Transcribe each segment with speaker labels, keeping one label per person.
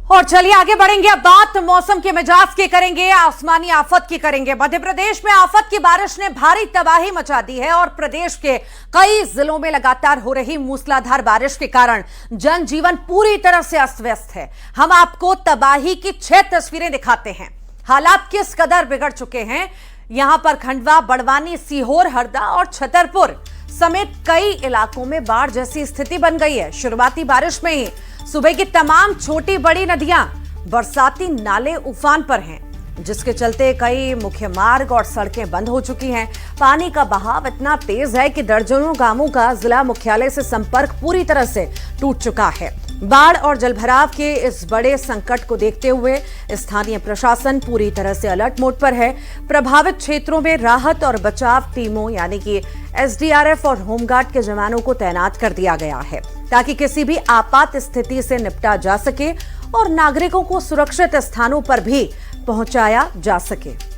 Speaker 1: और चलिए आगे बढ़ेंगे। अब बात मौसम के मिजाज की करेंगे, आसमानी आफत की करेंगे। मध्य प्रदेश में आफत की बारिश ने भारी तबाही मचा दी है और प्रदेश के कई जिलों में लगातार हो रही मूसलाधार बारिश के कारण जनजीवन पूरी तरह से अस्त व्यस्त है। हम आपको तबाही की 6 तस्वीरें दिखाते हैं। हालात किस कदर बिगड़ चुके हैं। यहां पर खंडवा, बड़वानी, सीहोर, हरदा और छतरपुर समेत कई इलाकों में बाढ़ जैसी स्थिति बन गई है। शुरुआती बारिश में ही सुबह की तमाम छोटी बड़ी नदियां, बरसाती नाले उफान पर हैं, जिसके चलते कई मुख्य मार्ग और सड़कें बंद हो चुकी हैं। पानी का बहाव इतना तेज है कि दर्जनों गांवों का जिला मुख्यालय से संपर्क पूरी तरह से टूट चुका है। बाढ़ और जलभराव के इस बड़े संकट को देखते हुए स्थानीय प्रशासन पूरी तरह से अलर्ट मोड पर है। प्रभावित क्षेत्रों में राहत और बचाव टीमों यानी कि एसडीआरएफ और होमगार्ड के जवानों को तैनात कर दिया गया है, ताकि किसी भी आपात स्थिति से निपटा जा सके और नागरिकों को सुरक्षित स्थानों पर भी पहुंचाया जा सके।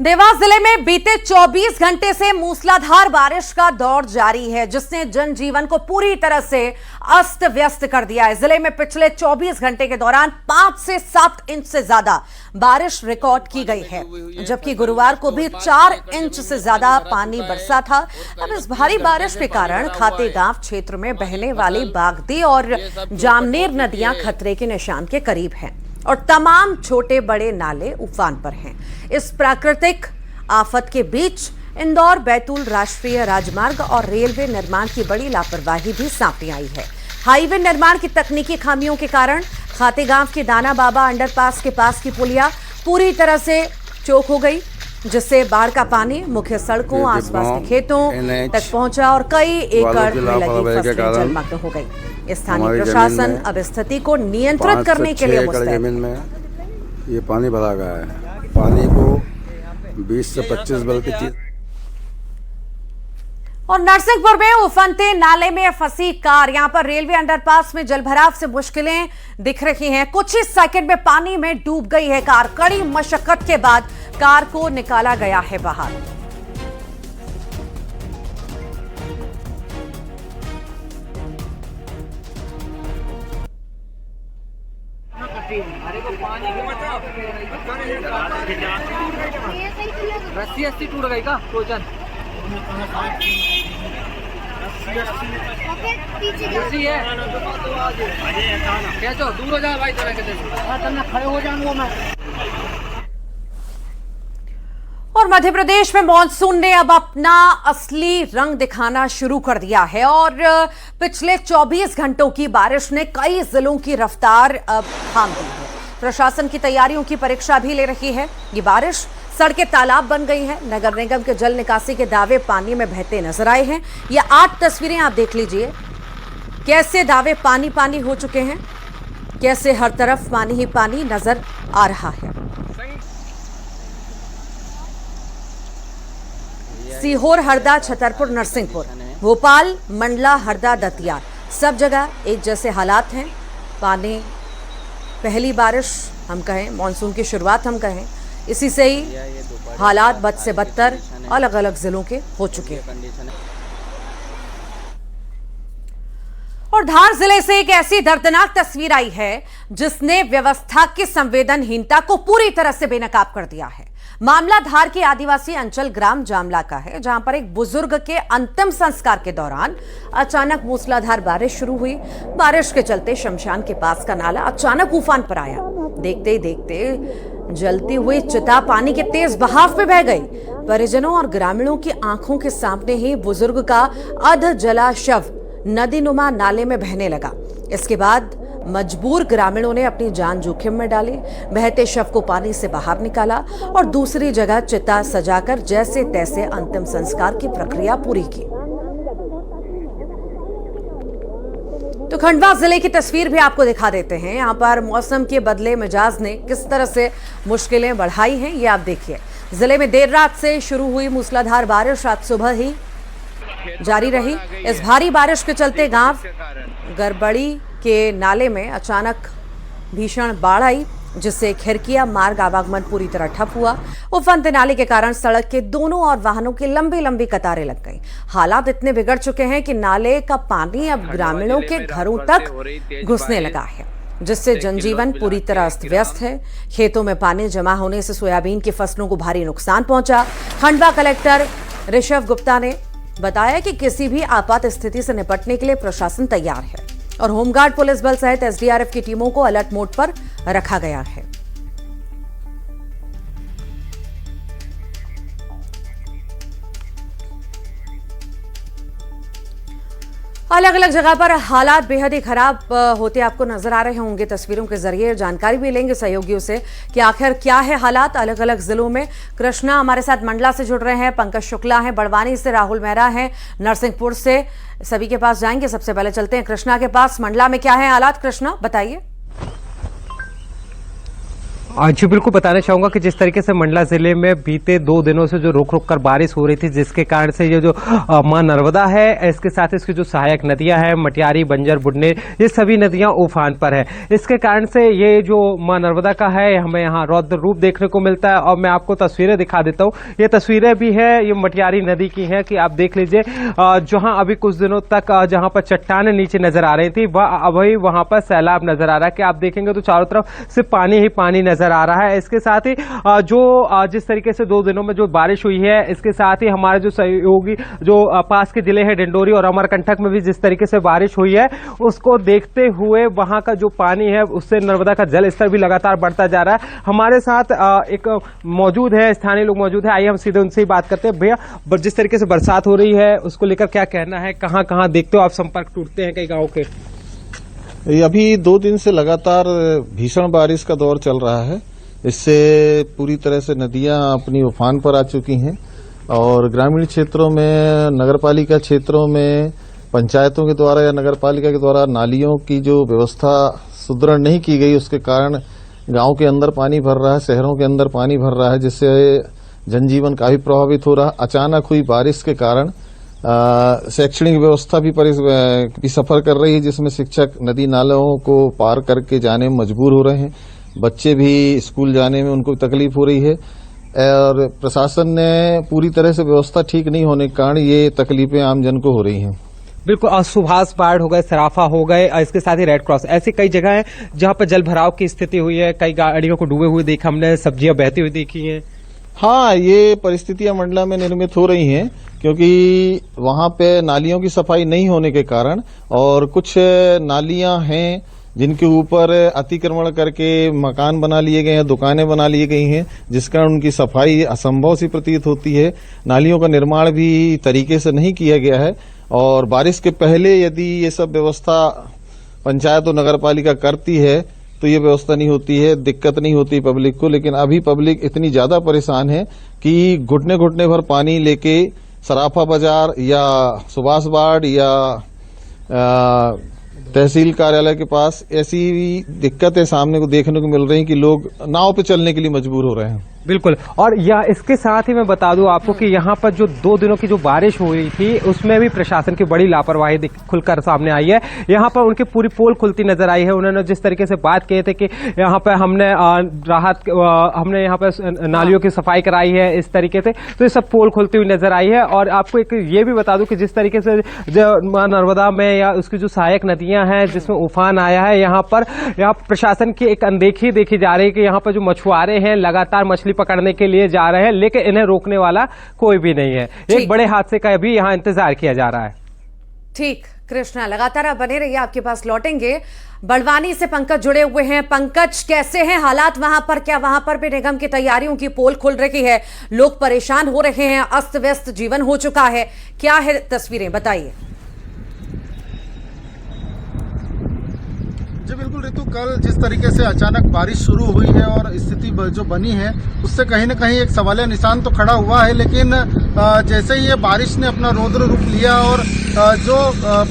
Speaker 1: देवास जिले में बीते 24 घंटे से मूसलाधार बारिश का दौर जारी है, जिसने जनजीवन को पूरी तरह से अस्त व्यस्त कर दिया है। जिले में पिछले 24 घंटे के दौरान 5 से 7 इंच से ज्यादा बारिश रिकॉर्ड की गई है, जबकि गुरुवार को भी 4 इंच से ज्यादा पानी बरसा था। अब इस भारी बारिश के कारण खातेगांव क्षेत्र में बहने वाली बागदी और जामनेर नदियां खतरे के निशान के करीब हैं और तमाम छोटे बड़े नाले उफान पर हैं। इस प्राकृतिक आफत के बीच इंदौर बैतूल राष्ट्रीय राजमार्ग और रेलवे निर्माण की बड़ी लापरवाही भी सामने आई है। हाईवे निर्माण की तकनीकी खामियों के कारण खातेगांव के दाना बाबा अंडरपास के पास की पुलिया पूरी तरह से चौक हो गई, जिससे बाढ़ का पानी मुख्य सड़कों, आसपास के खेतों तक पहुंचा और कई एकड़ में लगी फसलें जलमग्न हो गई। स्थानीय प्रशासन अब स्थिति को नियंत्रित करने के लिए
Speaker 2: जमीन में ये पानी भरा गया है। पानी को 20 से 25 बल्कि
Speaker 1: और नरसिंहपुर में उफनते नाले में फंसी कार। यहां पर रेलवे अंडरपास में जलभराव से मुश्किलें दिख रही हैं। कुछ ही सेकंड में पानी में डूब गई है कार। कड़ी मशक्कत के बाद कार को निकाला गया है बाहर।
Speaker 3: रस्सी टूट गई का टोचन रस्सी है क्या चो दूर हो जा भाई, तरह के खड़े हो जाऊंगा मैं।
Speaker 1: और मध्य प्रदेश में मॉनसून ने अब अपना असली रंग दिखाना शुरू कर दिया है और पिछले 24 घंटों की बारिश ने कई जिलों की रफ्तार अब थाम दी है। प्रशासन की तैयारियों की परीक्षा भी ले रही है। ये बारिश सड़कें तालाब बन गई हैं। नगर निगम के जल निकासी के दावे पानी में बहते नजर आए हैं। ये 8 तस्वीरें आप देख लीजिए, कैसे दावे पानी पानी हो चुके हैं, कैसे हर तरफ पानी ही पानी नजर आ रहा है। सीहोर, हरदा, छतरपुर, नरसिंहपुर, भोपाल, मंडला, हरदा, दतिया, सब जगह एक जैसे हालात हैं। पानी, पहली बारिश हम कहें, मानसून की शुरुआत हम कहें, इसी से ही हालात बद से बदतर अलग अलग जिलों के हो चुके हैं। और धार जिले से एक ऐसी दर्दनाक तस्वीर आई है जिसने व्यवस्था की संवेदनहीनता को पूरी तरह से बेनकाब कर दिया है। मामला धार के आदिवासी अंचल ग्राम जामला का है, जहां पर एक बुजुर्ग के अंतिम संस्कार के दौरान अचानक मूसलाधार बारिश शुरू हुई। बारिश के चलते शमशान के पास का नाला अचानक उफान पर आया। देखते ही देखते जलती हुई चिता पानी के तेज बहाव में बह गई। परिजनों और ग्रामीणों की आंखों के सामने ही बुजुर्ग का अध जला शव नदीनुमा नाले में बहने लगा। इसके बाद मजबूर ग्रामीणों ने अपनी जान जोखिम में डाली, बहते शव को पानी से बाहर निकाला और दूसरी जगह चिता सजाकर जैसे तैसे अंतिम संस्कार की प्रक्रिया पूरी की। तो खंडवा जिले की तस्वीर भी आपको दिखा देते हैं। यहां पर मौसम के बदले मिजाज ने किस तरह से मुश्किलें बढ़ाई हैं, ये आप देखिए। जिले में देर रात से शुरू हुई मूसलाधार बारिश आज सुबह ही जारी रही। इस भारी बारिश के चलते गांव गरबड़ी के नाले में अचानक भीषण बाढ़ आई जिससे खिरकिया मार्ग आवागमन पूरी तरह ठप हुआ। उफंत नाले के कारण सड़क के दोनों ओर वाहनों की लंबी लंबी कतारें लग गई। हालात इतने बिगड़ चुके हैं कि नाले का पानी अब ग्रामीणों के घरों तक घुसने लगा है, जिससे जनजीवन पूरी तरह अस्त व्यस्त है। खेतों में पानी जमा होने से सोयाबीन की फसलों को भारी नुकसान पहुंचा। खंडवा कलेक्टर ऋषभ गुप्ता ने बताया कि किसी भी आपात स्थिति से निपटने के लिए प्रशासन तैयार है और होमगार्ड पुलिस बल सहित एसडीआरएफ की टीमों को अलर्ट मोड पर रखा गया है। अलग अलग जगह पर हालात बेहद ही खराब होते आपको नजर आ रहे होंगे। तस्वीरों के जरिए जानकारी भी लेंगे सहयोगियों से कि आखिर क्या है हालात अलग अलग जिलों में। कृष्णा हमारे साथ मंडला से जुड़ रहे हैं, पंकज शुक्ला हैं बड़वानी से, राहुल मेहरा हैं नरसिंहपुर से, सभी के पास जाएंगे। सबसे पहले चलते हैं कृष्णा के पास। मंडला में क्या है हालात, कृष्णा बताइए।
Speaker 4: जी बिल्कुल बताना चाहूंगा कि जिस तरीके से मंडला जिले में बीते 2 दिनों से जो रुक रुक कर बारिश हो रही थी, जिसके कारण से ये जो मां नर्मदा है, इसके साथ इसकी जो सहायक नदियां हैं मटियारी, बंजर, बुढ़ने, ये सभी नदियां उफान पर है। इसके कारण से ये जो मां नर्मदा का है हमें यहाँ रौद्र रूप देखने को मिलता है। और मैं आपको तस्वीरें दिखा देता हूँ, ये तस्वीरें भी है ये मटियारी नदी की है कि आप देख लीजिए, जहाँ अभी कुछ दिनों तक जहाँ पर चट्टानें नीचे नजर आ रही थी अभी वहां पर सैलाब नजर आ रहा है कि आप देखेंगे तो चारों तरफ सिर्फ पानी ही पानी नजर आ रहा है। इसके साथ ही जो जिस तरीके से 2 दिनों में जो बारिश हुई है, इसके साथ ही हमारे जो सहयोगी जो पास के जिले हैं डिंडोरी और अमरकंटक में भी जिस तरीके से बारिश हुई है, उसको देखते हुए वहां का जो पानी है उससे नर्मदा का जल स्तर भी लगातार बढ़ता जा रहा है। हमारे साथ एक मौजूद है, स्थानीय लोग मौजूद है, आइए हम सीधे उनसे ही बात करते हैं। भैया जिस तरीके से बरसात हो रही है उसको लेकर क्या कहना है, कहाँ कहाँ देखते हो आप संपर्क टूटते हैं कई गाँव के?
Speaker 5: अभी 2 दिन से लगातार भीषण बारिश का दौर चल रहा है। इससे पूरी तरह से नदियां अपनी उफान पर आ चुकी हैं और ग्रामीण क्षेत्रों में, नगरपालिका क्षेत्रों में पंचायतों के द्वारा या नगरपालिका के द्वारा नालियों की जो व्यवस्था सुदृढ़ नहीं की गई, उसके कारण गांव के अंदर पानी भर रहा है, शहरों के अंदर पानी भर रहा है, जिससे जनजीवन काफी प्रभावित हो रहा है। अचानक हुई बारिश के कारण शैक्षणिक व्यवस्था भी सफर कर रही है, जिसमें शिक्षक नदी नालों को पार करके जाने में मजबूर हो रहे हैं। बच्चे भी स्कूल जाने में उनको तकलीफ हो रही है और प्रशासन ने पूरी तरह से व्यवस्था ठीक नहीं होने के कारण ये तकलीफें आमजन को हो रही हैं।
Speaker 4: बिल्कुल, सुभाष बाढ़ हो गए, सराफा हो गए, इसके साथ ही रेड क्रॉस, ऐसी कई जगह हैं जहां पर जल भराव की स्थिति हुई है, कई गाड़ियों को डूबे हुए देखा हमने, सब्जियां बहती हुई देखी हैं।
Speaker 5: हाँ, ये परिस्थितियां मंडला में निर्मित हो रही हैं क्योंकि वहां पे नालियों की सफाई नहीं होने के कारण और कुछ नालियां हैं जिनके ऊपर अतिक्रमण करके मकान बना लिए गए हैं, दुकानें बना ली गई हैं, जिस कारण उनकी सफाई असंभव सी प्रतीत होती है। नालियों का निर्माण भी तरीके से नहीं किया गया है और बारिश के पहले यदि ये सब व्यवस्था पंचायत और नगरपालिका करती है तो ये व्यवस्था नहीं होती है, दिक्कत नहीं होती पब्लिक को। लेकिन अभी पब्लिक इतनी ज्यादा परेशान है कि घुटने घुटने भर पानी लेके सराफा बाजार या सुभाष बाढ़ या तहसील कार्यालय के पास ऐसी दिक्कतें सामने को देखने को मिल रही हैं कि लोग नाव पे चलने के लिए मजबूर हो रहे हैं।
Speaker 4: बिल्कुल, और या इसके साथ ही मैं बता दूं आपको कि यहाँ पर जो 2 दिनों की जो बारिश हुई थी उसमें भी प्रशासन की बड़ी लापरवाही खुलकर सामने आई है। यहाँ पर उनकी पूरी पोल खुलती नजर आई है। उन्होंने जिस तरीके से बात किए थे कि यहाँ पर हमने हमने यहाँ पर नालियों की सफाई कराई है इस तरीके से, तो ये सब पोल खुलती हुई नजर आई है। और आपको एक ये भी बता दूं कि जिस तरीके से मां नर्मदा में या उसकी जो सहायक नदियां हैं जिसमें उफान आया है, यहाँ प्रशासन की एक अनदेखी देखी जा रही है कि यहाँ पर जो मछुआरे हैं लगातार मछली पकड़ने के लिए जा रहे हैं, लेकिन इन्हें रोकने वाला कोई भी नहीं है। एक बड़े हादसे का भी यहाँ इंतजार किया जा रहा है।
Speaker 1: ठीक कृष्णा, लगातार आप बने रहिए, आपके पास लौटेंगे। बड़वानी से पंकज जुड़े हुए हैं। पंकज, कैसे हैं हालात वहां पर? क्या वहां पर भी निगम की तैयारियों की पोल खुल रही है, लोग परेशान हो रहे हैं, अस्त व्यस्त जीवन हो चुका है, क्या है तस्वीरें, बताइए।
Speaker 6: जी बिल्कुल ऋतु, कल जिस तरीके से अचानक बारिश शुरू हुई है और स्थिति जो बनी है उससे कहीं न कहीं एक सवालिया निशान तो खड़ा हुआ है, लेकिन जैसे ही ये बारिश ने अपना रौद्र रूप लिया और जो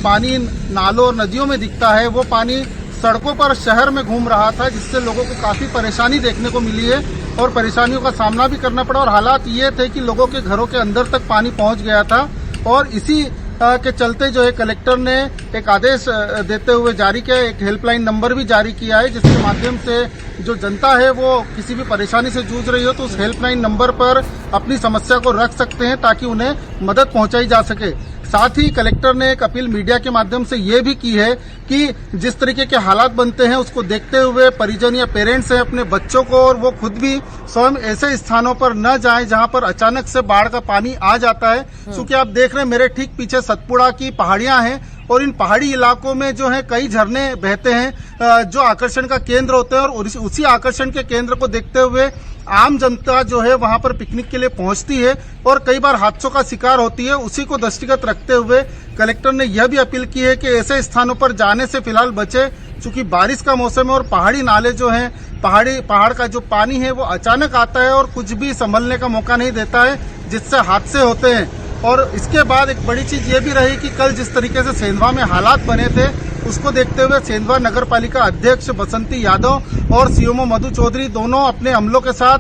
Speaker 6: पानी नालों और नदियों में दिखता है वो पानी सड़कों पर शहर में घूम रहा था, जिससे लोगों को काफ़ी परेशानी देखने को मिली है और परेशानियों का सामना भी करना पड़ा। और हालात ये थे कि लोगों के घरों के अंदर तक पानी पहुँच गया था और इसी के चलते जो है कलेक्टर ने एक आदेश देते हुए जारी किया, एक हेल्पलाइन नंबर भी जारी किया है, जिसके माध्यम से जो जनता है वो किसी भी परेशानी से जूझ रही हो तो उस हेल्पलाइन नंबर पर अपनी समस्या को रख सकते हैं ताकि उन्हें मदद पहुंचाई जा सके। साथ ही कलेक्टर ने एक अपील मीडिया के माध्यम से ये भी की है कि जिस तरीके के हालात बनते हैं उसको देखते हुए परिजन या पेरेंट्स हैं अपने बच्चों को और वो खुद भी स्वयं ऐसे स्थानों पर न जाएं जहां पर अचानक से बाढ़ का पानी आ जाता है। क्योंकि आप देख रहे हैं मेरे ठीक पीछे सतपुड़ा की पहाड़ियां हैं और इन पहाड़ी इलाकों में जो है कई झरने बहते हैं जो आकर्षण का केंद्र होते हैं और उसी आकर्षण के केंद्र को देखते हुए आम जनता जो है वहां पर पिकनिक के लिए पहुंचती है और कई बार हादसों का शिकार होती है। उसी को दृष्टिगत रखते हुए कलेक्टर ने यह भी अपील की है कि ऐसे स्थानों पर जाने से फिलहाल बचे, चूंकि बारिश का मौसम है और पहाड़ी नाले जो हैं पहाड़ का जो पानी है वो अचानक आता है और कुछ भी संभलने का मौका नहीं देता है, जिससे हादसे होते हैं। और इसके बाद एक बड़ी चीज ये भी रही कि कल जिस तरीके से सेंधवा में हालात बने थे उसको देखते हुए सेंधवा नगर पालिका अध्यक्ष बसंती यादव और सीएमओ मधु चौधरी दोनों अपने अमलों के साथ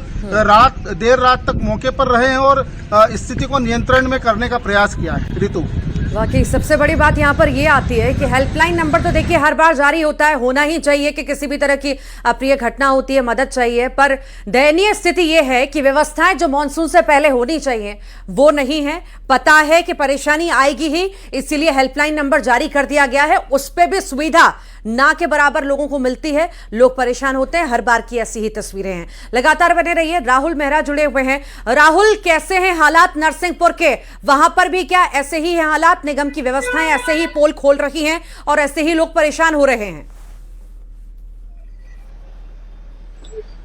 Speaker 6: देर रात तक मौके पर रहे हैं और स्थिति को नियंत्रण में करने का प्रयास किया है। ऋतु,
Speaker 1: वाकई सबसे बड़ी बात यहाँ पर ये आती है कि हेल्पलाइन नंबर तो देखिए हर बार जारी होता है, होना ही चाहिए कि किसी भी तरह की अप्रिय घटना होती है मदद चाहिए, पर दयनीय स्थिति ये है कि व्यवस्थाएं जो मानसून से पहले होनी चाहिए वो नहीं है। पता है कि परेशानी आएगी ही, इसीलिए हेल्पलाइन नंबर जारी कर दिया गया है, उस पर भी सुविधा ना के बराबर लोगों को मिलती है, लोग परेशान होते हैं। हर बार की ऐसी ही तस्वीरें हैं। लगातार बने रहिए। राहुल मेहरा जुड़े हुए हैं। राहुल, कैसे हैं हालात नरसिंहपुर के? वहां पर भी क्या ऐसे ही हैं हालात? निगम की व्यवस्थाएं ऐसे ही पोल खोल रही हैं और ऐसे ही लोग परेशान हो रहे हैं?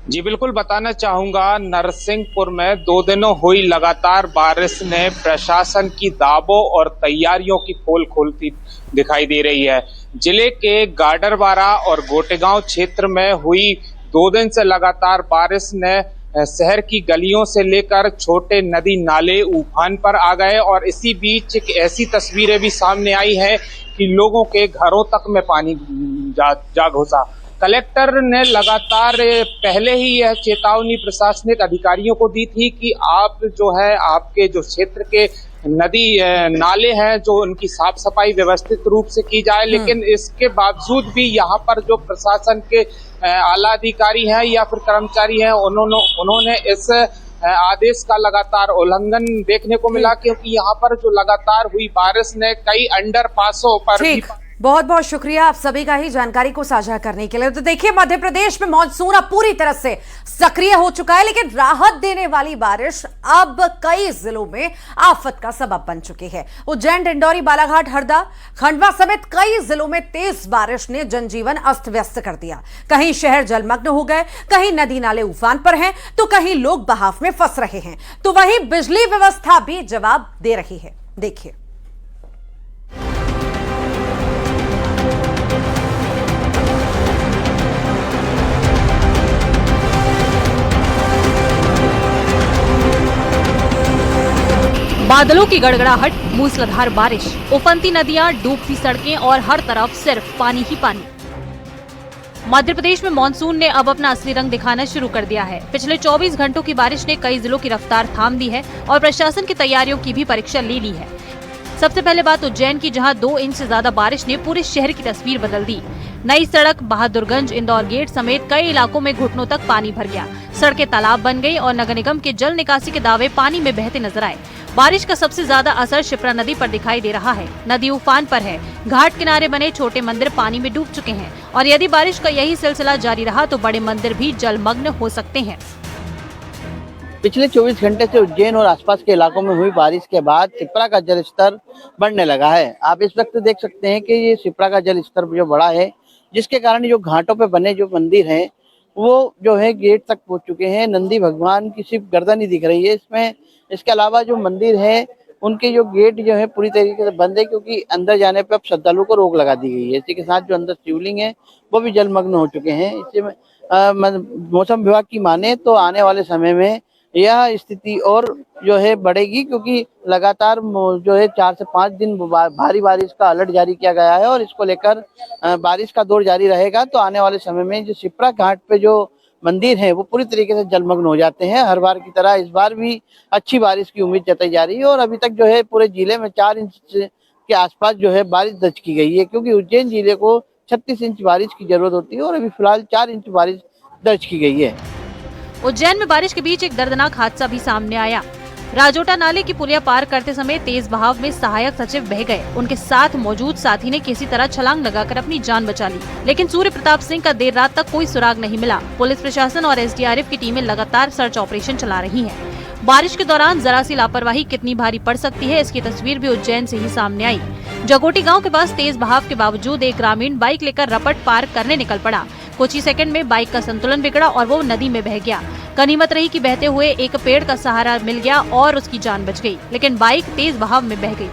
Speaker 7: जी बिल्कुल, बताना चाहूंगा नरसिंहपुर में 2 दिनों हुई लगातार बारिश ने प्रशासन की दावों और तैयारियों की पोल खोलती दिखाई दे रही है। जिले के गाडरवारा और गोटेगांव क्षेत्र में हुई 2 दिन से लगातार बारिश ने शहर की गलियों से लेकर छोटे नदी नाले उफान पर आ गए और इसी बीच एक ऐसी तस्वीरें भी सामने आई है कि लोगों के घरों तक में पानी जा घुसा। कलेक्टर ने लगातार पहले ही यह चेतावनी प्रशासनिक अधिकारियों को दी थी कि आप जो है आपके जो क्षेत्र के नदी नाले हैं जो उनकी साफ सफाई व्यवस्थित रूप से की जाए, लेकिन इसके बावजूद भी यहाँ पर जो प्रशासन के आला अधिकारी हैं या फिर कर्मचारी हैं उन्होंने इस आदेश का लगातार उल्लंघन देखने को मिला, क्योंकि यहाँ पर जो लगातार हुई बारिश ने कई अंडरपासों पर भी
Speaker 1: बहुत बहुत शुक्रिया आप सभी का ही जानकारी को साझा करने के लिए। तो देखिए, मध्य प्रदेश में मानसून अब पूरी तरह से सक्रिय हो चुका है, लेकिन राहत देने वाली बारिश अब कई जिलों में आफत का सबब बन चुकी है। उज्जैन, डिंडौरी, बालाघाट, हरदा, खंडवा समेत कई जिलों में तेज बारिश ने जनजीवन अस्त व्यस्त कर दिया। कहीं शहर जलमग्न हो गए, कहीं नदी नाले उफान पर हैं, तो कहीं लोग बहाव में फंस रहे हैं, तो वहीं बिजली व्यवस्था भी जवाब दे रही है। देखिए,
Speaker 8: बादलों की गड़गड़ाहट, मूसलाधार बारिश, उफनती नदियां, डूबती सड़कें और हर तरफ सिर्फ पानी ही पानी। मध्य प्रदेश में मानसून ने अब अपना असली रंग दिखाना शुरू कर दिया है। पिछले 24 घंटों की बारिश ने कई जिलों की रफ्तार थाम दी है और प्रशासन की तैयारियों की भी परीक्षा ले ली है। सबसे पहले बात उज्जैन की, जहां 2 इंच से ज्यादा बारिश ने पूरे शहर की तस्वीर बदल दी। नई सड़क बहादुरगंज इंदौर गेट समेत कई इलाकों में घुटनों तक पानी भर गया। सड़कें तालाब बन गई और नगर निगम के जल निकासी के दावे पानी में बहते नजर आए। बारिश का सबसे ज्यादा असर शिप्रा नदी पर दिखाई दे रहा है। नदी उफान पर है, घाट किनारे बने छोटे मंदिर पानी में डूब चुके हैं और यदि बारिश का यही सिलसिला जारी रहा तो बड़े मंदिर भी जलमग्न हो सकते हैं।
Speaker 9: पिछले 24 घंटे से उज्जैन और आसपास के इलाकों में हुई बारिश के बाद शिप्रा का जल स्तर बढ़ने लगा है। आप इस वक्त देख सकते हैं कि ये शिप्रा का जल स्तर जो बढ़ा है, जिसके कारण जो घाटों पे बने जो मंदिर हैं वो जो है गेट तक पहुंच चुके हैं। नंदी भगवान की सिर्फ गर्दन ही दिख रही है इसमें। इसके अलावा जो मंदिर है उनके जो गेट जो है पूरी तरीके से बंद है, क्योंकि अंदर जाने पर अब श्रद्धालुओं को रोक लगा दी गई है। इसी के साथ जो अंदर शिवलिंग है वो भी जलमग्न हो चुके हैं। इससे मौसम विभाग की माने तो आने वाले समय में यह स्थिति और जो है बढ़ेगी, क्योंकि लगातार जो है 4 से 5 दिन भारी बारिश का अलर्ट जारी किया गया है और इसको लेकर बारिश का दौर जारी रहेगा। तो आने वाले समय में जो शिप्रा घाट पे जो मंदिर हैं वो पूरी तरीके से जलमग्न हो जाते हैं। हर बार की तरह इस बार भी अच्छी बारिश की उम्मीद जताई जा रही है और अभी तक जो है पूरे जिले में 4 इंच के आसपास जो है बारिश दर्ज की गई है, क्योंकि उज्जैन जिले को 36 इंच बारिश की जरूरत होती है और अभी फिलहाल 4 इंच बारिश दर्ज की गई है।
Speaker 8: उज्जैन में बारिश के बीच एक दर्दनाक हादसा भी सामने आया। राजोटा नाले की पुलिया पार करते समय तेज बहाव में सहायक सचिव बह गए। उनके साथ मौजूद साथी ने किसी तरह छलांग लगाकर अपनी जान बचा ली, लेकिन सूर्य प्रताप सिंह का देर रात तक कोई सुराग नहीं मिला। पुलिस प्रशासन और एसडीआरएफ की टीमें लगातार सर्च ऑपरेशन चला रही हैं। बारिश के दौरान जरा सी लापरवाही कितनी भारी पड़ सकती है, इसकी तस्वीर भी उज्जैन से ही सामने आई। जगोटी गांव के पास तेज बहाव के बावजूद एक ग्रामीण बाइक लेकर रपट पार करने निकल पड़ा। कुछ ही सेकंड में बाइक का संतुलन बिगड़ा और वो नदी में बह गया। गनीमत रही कि बहते हुए एक पेड़ का सहारा मिल गया और उसकी जान बच गई, लेकिन बाइक तेज बहाव में बह गई।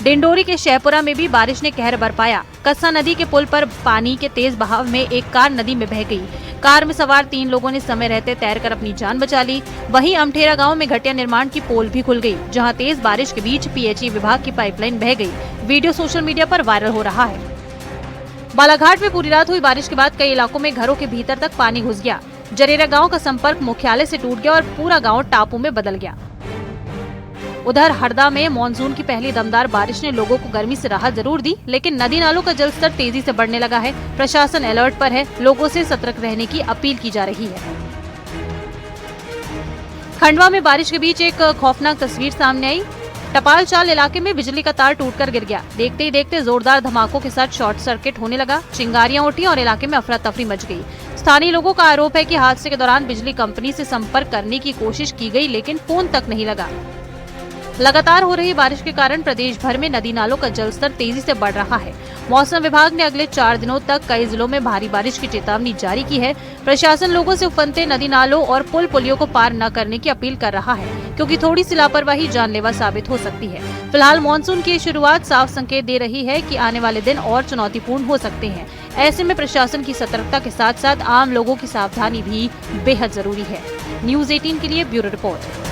Speaker 8: डिंडोरी के शहपुरा में भी बारिश ने कहर बरपाया। कस्सा नदी के पुल पर पानी के तेज बहाव में एक कार नदी में बह गई। कार में सवार 3 लोगों ने समय रहते तैरकर अपनी जान बचा ली। वहीं अमठेरा गांव में घटिया निर्माण की पोल भी खुल गई, जहां तेज बारिश के बीच पीएचई विभाग की पाइपलाइन बह गई। वीडियो सोशल मीडिया पर वायरल हो रहा है। बालाघाट में पूरी रात हुई बारिश के बाद कई इलाकों में घरों के भीतर तक पानी घुस गया। जरेरा गांव का संपर्क मुख्यालय से टूट गया और पूरा गांव टापू में बदल गया। उधर हरदा में मानसून की पहली दमदार बारिश ने लोगों को गर्मी से राहत जरूर दी, लेकिन नदी नालों का जलस्तर तेजी से बढ़ने लगा है। प्रशासन अलर्ट पर है, लोगों से सतर्क रहने की अपील की जा रही है। खंडवा में बारिश के बीच एक खौफनाक तस्वीर सामने आई। टपाल चाल इलाके में बिजली का तार टूटकर गिर गया। देखते ही देखते जोरदार धमाकों के साथ शॉर्ट सर्किट होने लगा। चिंगारियां उठी और इलाके में अफरा तफरी मच गई। स्थानीय लोगों का आरोप है कि हादसे के दौरान बिजली कंपनी से संपर्क करने की कोशिश की गई, लेकिन फोन तक नहीं लगा। लगातार हो रही बारिश के कारण प्रदेश भर में नदी नालों का जलस्तर तेजी से बढ़ रहा है। मौसम विभाग ने अगले 4 दिनों तक कई जिलों में भारी बारिश की चेतावनी जारी की है। प्रशासन लोगों से उफनते नदी नालों और पुल पुलियों को पार न करने की अपील कर रहा है, क्योंकि थोड़ी सी लापरवाही जानलेवा साबित हो सकती है। फिलहाल मानसून की शुरुआत साफ संकेत दे रही है कि आने वाले दिन और चुनौतीपूर्ण हो सकते हैं। ऐसे में प्रशासन की सतर्कता के साथ साथ आम लोगों की सावधानी भी बेहद जरूरी है। न्यूज़ 18 के लिए ब्यूरो रिपोर्ट।